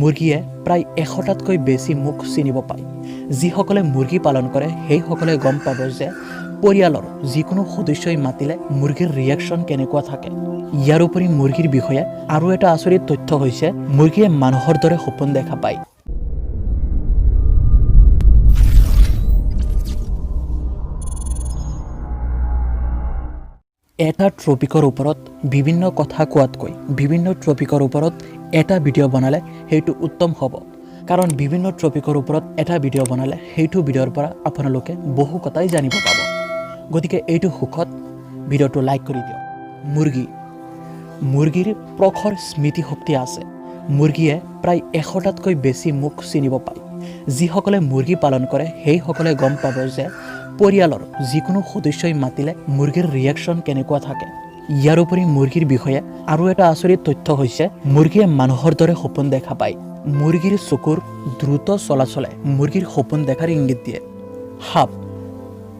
মুৰ্গীয়ে প্ৰায় 100টাতকৈ বেছি মুখ চিনিব পায়। যিসকলে মুৰ্গী পালন কৰে সেইসকলে গম পাব যে পৰিয়ালৰ যিকোনো সদস্যই মাতিলে মুৰ্গীৰ ৰিয়েকশ্যন কেনেকুৱা থাকে। ইয়াৰ উপৰি মুৰ্গীৰ বিষয়ে আৰু এটা আচৰিত তথ্য হৈছে মুৰ্গীয়ে মানুহৰ দৰে সপোন দেখা পায়। এটা ট্ৰপিকৰ ওপৰত বিভিন্ন কথা কোৱাতকৈ বিভিন্ন ট্ৰপিকৰ ওপৰত এটা ভিডিঅ' বনালে সেইটো উত্তম হ'ব। কাৰণ বিভিন্ন ট্ৰপিকৰ ওপৰত এটা ভিডিঅ' বনালে সেইটো ভিডিঅ'ৰ পৰা আপোনালোকে বহু কথাই জানিব পাব। গতিকে এইটো সুখত ভিডিঅ'টো লাইক কৰি দিয়ক। মুৰ্গীৰ প্ৰখৰ স্মৃতিশক্তি আছে। মুৰ্গীয়ে প্ৰায় 100টাতকৈ বেছি মুখ চিনিব পায়। যিসকলে মুৰ্গী পালন কৰে সেইসকলে গম পাব যে পৰিয়ালৰ যিকোনো সদস্যই মাতিলে মুৰ্গীৰ ৰিয়েকশ্যন কেনেকুৱা থাকে। ইয়াৰ উপৰি মুৰ্গীৰ বিষয়ে আৰু এটা আচৰিত তথ্য হৈছে মুৰ্গীয়ে মানুহৰ দৰে সপোন দেখা পায়। মুৰ্গীৰ চকুৰ দ্ৰুত চলাচলে মুৰ্গীৰ সপোন দেখাৰ ইংগিত দিয়ে। সাপ।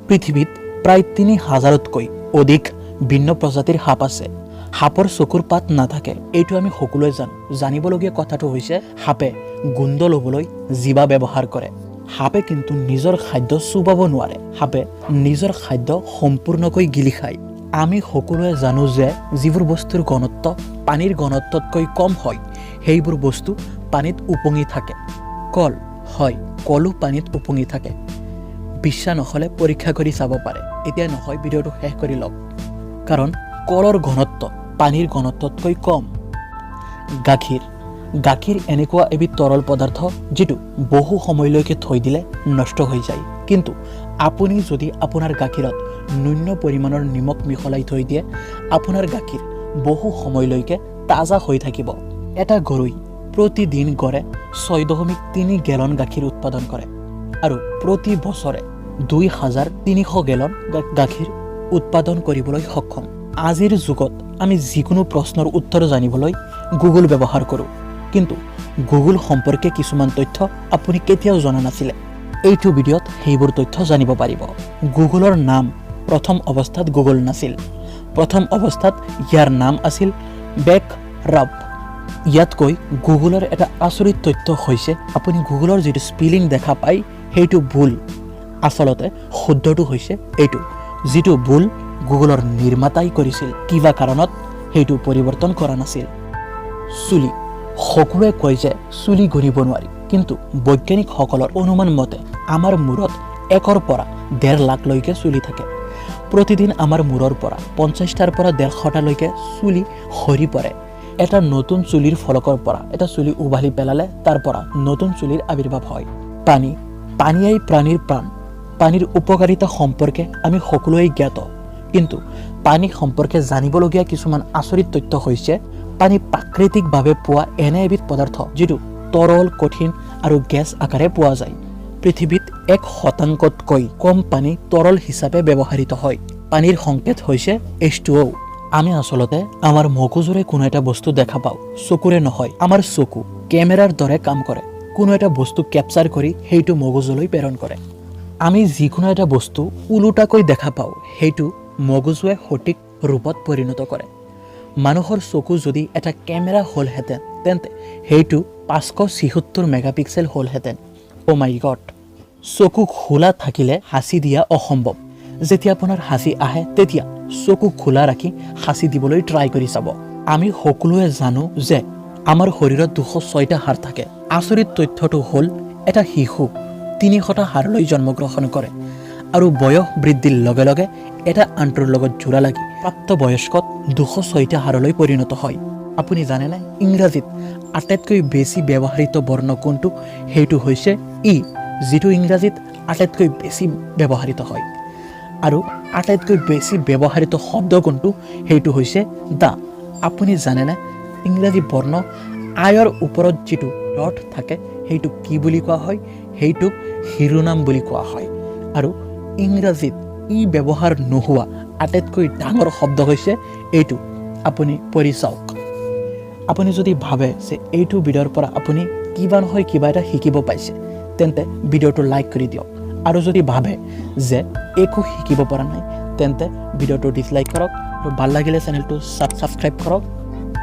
পৃথিৱীত প্ৰায় 3000তকৈ অধিক ভিন্ন প্ৰজাতিৰ সাপ আছে। সাপৰ চকুৰ পাত নাথাকে, এইটো আমি সকলোৱে জানো। জানিবলগীয়া কথাটো হৈছে সাপে গোন্ধ ল'বলৈ জিভা ব্যৱহাৰ কৰে। সাপে কিন্তু নিজৰ খাদ্য চুবাব নোৱাৰে। সাপে নিজৰ খাদ্য সম্পূৰ্ণকৈ গিলি খায়। আমি সকলোৱে জানো যে যিবোৰ বস্তুৰ ঘনত্ব পানীৰ ঘনত্বতকৈ কম হয় সেইবোৰ বস্তু পানীত উপঙি থাকে। কল, হয়, কলো পানীত উপঙি থাকে। বিশ্বাস নহ'লে পৰীক্ষা কৰি চাব পাৰে। এতিয়া নহয়, ভিডিঅ'টো শেষ কৰি লওক। কাৰণ কলৰ ঘনত্ব পানীৰ ঘনত্বতকৈ কম। গাখীৰ এনেকুৱা এবিধ তৰল পদাৰ্থ যিটো বহু সময়লৈকে থৈ দিলে নষ্ট হৈ যায়। কিন্তু আপুনি যদি আপোনাৰ গাখীৰত ন্যূন পৰিমাণৰ নিমখ মিহলাই থৈ দিয়ে আপোনাৰ গাখীৰ বহু সময়লৈকে তাজা হৈ থাকিব। এটা গৰুই প্ৰতিদিন গড়ে 6.3 গেলন গাখীৰ উৎপাদন কৰে আৰু প্ৰতি বছৰে 2300 গেলন গাখীৰ উৎপাদন কৰিবলৈ সক্ষম। আজিৰ যুগত আমি যিকোনো প্ৰশ্নৰ উত্তৰ জানিবলৈ গুগল ব্যৱহাৰ কৰোঁ। কিন্তু গুগল সম্পৰ্কে কিছুমান তথ্য আপুনি কেতিয়াও জনা নাছিলে। এইটো ভিডিঅ'ত সেইবোৰ তথ্য জানিব পাৰিব। গুগলৰ নাম প্ৰথম অৱস্থাত গুগল নাছিল। প্ৰথম অৱস্থাত ইয়াৰ নাম আছিল বেক ৰাব। ইয়াতকৈ গুগলৰ এটা আচৰিত তথ্য হৈছে আপুনি গুগলৰ যিটো স্পেলিং দেখা পায় সেইটো ভুল। আচলতে শুদ্ধটো হৈছে এইটো, যিটো ভুল গুগলৰ নিৰ্মাতাই কৰিছিল। কিবা কাৰণত সেইটো পৰিৱৰ্তন কৰা নাছিল। চুলি। সকলোৱে কয় যে চুলি গণিব নোৱাৰি, কিন্তু বৈজ্ঞানিকসকলৰ অনুমান মতে আমাৰ মূৰত 1 পৰা 1.5 লাখলৈকে চুলি থাকে। প্ৰতিদিন আমাৰ মূৰৰ পৰা 50টাৰ পৰা 150টালৈকে চুলি সৰি পৰে। এটা নতুন চুলিৰ ফলকৰ পৰা এটা চুলি উভালি পেলালে তাৰ পৰা নতুন চুলিৰ আৱিৰ্ভাৱ হয়। পানীয়েই প্ৰাণীৰ প্ৰাণ। পানীৰ উপকাৰিতা সম্পৰ্কে আমি সকলোৱেই জ্ঞাত, কিন্তু পানী সম্পৰ্কে জানিবলগীয়া কিছুমান আচৰিত তথ্য হৈছে পানী প্ৰাকৃতিকভাৱে পোৱা এনে এবিধ পদাৰ্থ যিটো তৰল, কঠিন আৰু গেছ আকাৰে পোৱা যায়। পৃথিৱীত 1%তকৈ কম পানী তৰল হিচাপে ব্যৱহৃত হয়। পানীৰ সংকেত হৈছে H2O। আমি আচলতে আমাৰ মগজুৰে কোনো এটা বস্তু দেখা পাওঁ, চকুৰে নহয়। আমাৰ চকু কেমেৰাৰ দৰে কাম কৰে। কোনো এটা বস্তু কেপচাৰ কৰি সেইটো মগজুলৈ প্ৰেৰণ কৰে। আমি যিকোনো এটা বস্তু ওলোটাকৈ দেখা পাওঁ, সেইটো মগজুৱে সঠিক ৰূপত পৰিণত কৰে। মানুহৰ চকু যদি এটা কেমেৰা হ'লহেঁতেন তেন্তে সেইটো 576 মেগাপিক্সেল হ'লহেঁতেন। অ' মাই গড। চকু খোলা থাকিলে হাঁচি দিয়া অসম্ভৱ। যেতিয়া আপোনাৰ হাঁচি আহে তেতিয়া চকু খোলা ৰাখি হাঁচি দিবলৈ ট্ৰাই কৰি চাব। আমি সকলোৱে জানো যে আমাৰ শৰীৰত 206টা হাড় থাকে। আচৰিত তথ্যটো হ'ল এটা শিশু 300টা হাড়লৈ জন্মগ্ৰহণ কৰে আৰু বয়স বৃদ্ধিৰ লগে লগে এটা আনটোৰ লগত জোৰা লাগি প্ৰাপ্তবয়স্কত 206টা হাড়লৈ পৰিণত হয়। আপুনি জানেনে ইংৰাজীত আটাইতকৈ বেছি ব্যৱহৃত বৰ্ণ কোনটো? সেইটো হৈছে ই, যিটো ইংৰাজীত আটাইতকৈ বেছি ব্যৱহৃত হয়। আৰু আটাইতকৈ বেছি ব্যৱহৃত শব্দ কোনটো? সেইটো হৈছে দা। আপুনি জানেনে ইংৰাজী বৰ্ণ আইৰ ওপৰত যিটো ডট থাকে সেইটো কি বুলি কোৱা হয়? সেইটোক শিৰোনাম বুলি কোৱা হয়। আৰু ইংৰাজীত ই ব্যৱহাৰ নোহোৱা আটাইতকৈ ডাঙৰ শব্দ হৈছে এইটো। আপুনি পঢ়ি চাওক। আপুনি যদি ভাবে যে এইটো ভিডিঅ'ৰ পৰা আপুনি কিবা নহয় কিবা এটা শিকিব পাইছে তেন্তে ভিডিঅ'টো লাইক কৰি দিয়ক। আৰু যদি ভাবে যে একো শিকিব পৰা নাই তেন্তে ভিডিঅ'টো ডিসলাইক কৰক আৰু ভাল লাগিলে চেনেলটো সাবস্ক্ৰাইব কৰক।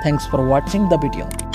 Thanks for watching the video'.